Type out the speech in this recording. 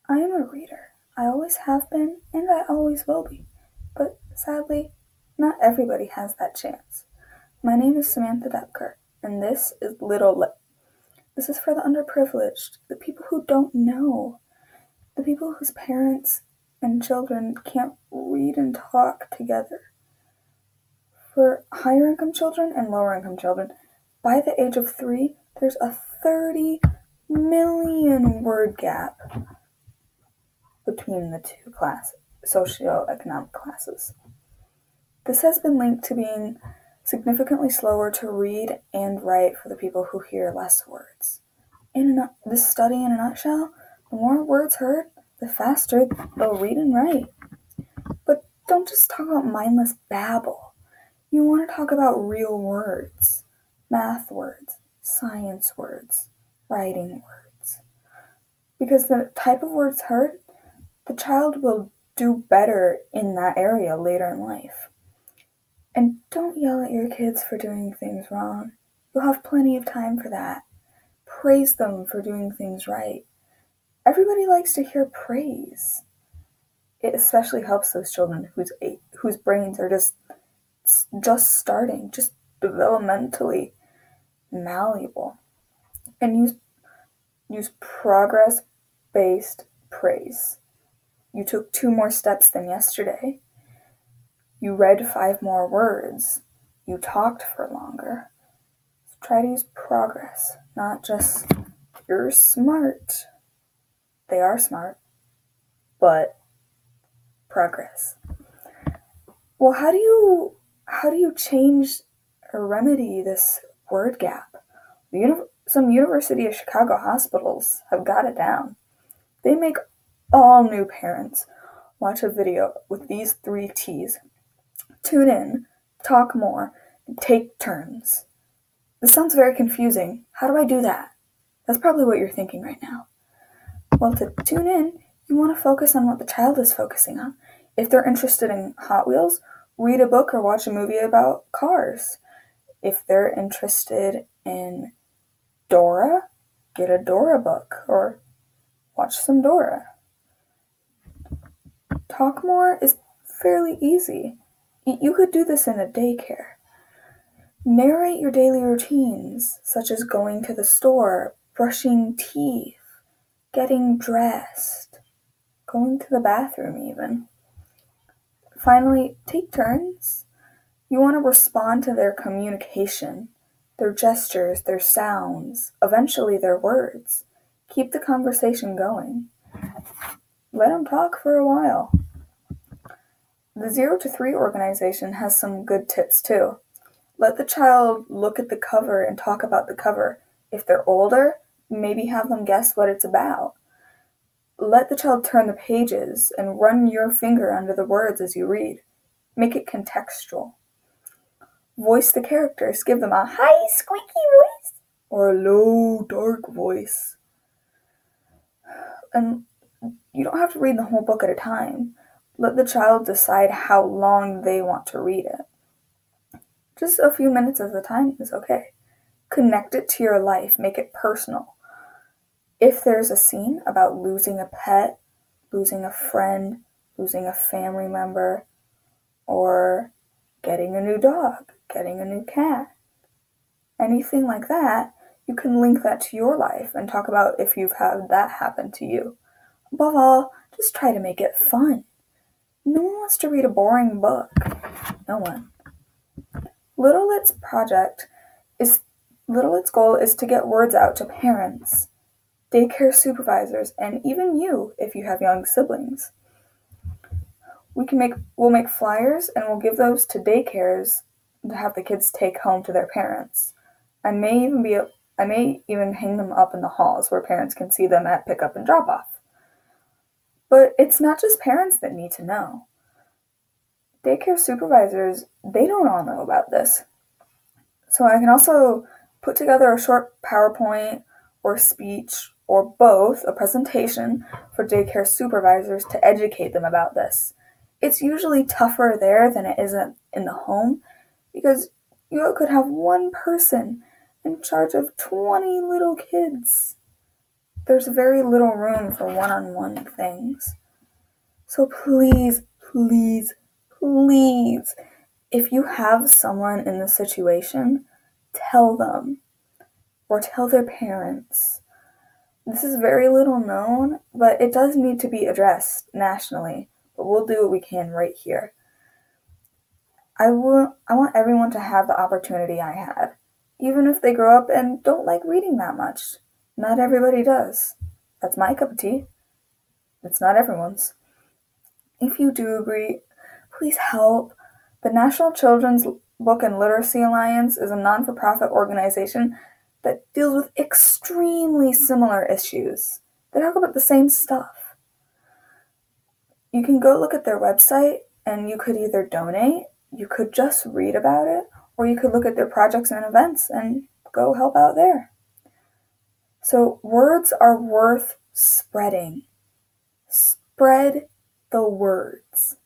I am a reader. I always have been, and I always will be. But sadly, not everybody has that chance. My name is Samantha Depker, and this is Little Lip. This is for the underprivileged, the people who don't know, the people whose parents and children can't read and talk together. For higher income children and lower income children, by the age of 3, there's a 30 million word gap between the two socioeconomic classes. This has been linked to being significantly slower to read and write for the people who hear less words. This study in a nutshell, the more words heard, the faster they'll read and write. But don't just talk about mindless babble. You want to talk about real words, math words, science words, writing words. Because the type of words heard, the child will do better in that area later in life. And don't yell at your kids for doing things wrong. You'll have plenty of time for that. Praise them for doing things right. Everybody likes to hear praise. It especially helps those children whose brains are just starting, just developmentally malleable. And use progress-based praise. You took 2 more steps than yesterday. You read 5 more words. You talked for longer. So try to use progress, not just, you're smart. They are smart, but progress. Well, how do you change or remedy this word gap? Some University of Chicago hospitals have got it down. They make all new parents watch a video with these 3 T's. Tune in, talk more, and take turns. This sounds very confusing. How do I do that? That's probably what you're thinking right now. Well, to tune in, you want to focus on what the child is focusing on. If they're interested in Hot Wheels, read a book or watch a movie about cars. If they're interested in Dora, get a Dora book or watch some Dora. Talk more is fairly easy. You could do this in a daycare. Narrate your daily routines, such as going to the store, brushing teeth, getting dressed, going to the bathroom even. Finally, take turns. You want to respond to their communication, their gestures, their sounds, eventually their words. Keep the conversation going. Let them talk for a while. The 0 to 3 organization has some good tips too. Let the child look at the cover and talk about the cover. If they're older, maybe have them guess what it's about. Let the child turn the pages and run your finger under the words as you read. Make it contextual. Voice the characters. Give them a high, squeaky voice or a low, dark voice. And you don't have to read the whole book at a time. Let the child decide how long they want to read it. Just a few minutes at a time is okay. Connect it to your life. Make it personal. If there's a scene about losing a pet, losing a friend, losing a family member, or getting a new dog, getting a new cat, anything like that, you can link that to your life and talk about if you've had that happen to you. Above all, just try to make it fun. No one wants to read a boring book. No one. Little Lit's goal is to get words out to parents, daycare supervisors, and even you if you have young siblings. We'll make flyers and we'll give those to daycares to have the kids take home to their parents. I may even hang them up in the halls where parents can see them at pickup and drop off. But it's not just parents that need to know. Daycare supervisors, they don't all know about this. So I can also put together a short PowerPoint or speech or both, a presentation for daycare supervisors to educate them about this. It's usually tougher there than it is in the home because you could have one person in charge of 20 little kids. there's very little room for one-on-one things. So please, please, please, if you have someone in this situation, tell them or tell their parents. This is very little known, but it does need to be addressed nationally, but we'll do what we can right here. I want everyone to have the opportunity I had, even if they grow up and don't like reading that much. Not everybody does. That's my cup of tea. It's not everyone's. If you do agree, please help. The National Children's Book and Literacy Alliance is a non-for-profit organization that deals with extremely similar issues. They talk about the same stuff. You can go look at their website and you could either donate, you could just read about it, or you could look at their projects and events and go help out there. So words are worth spreading. Spread the words.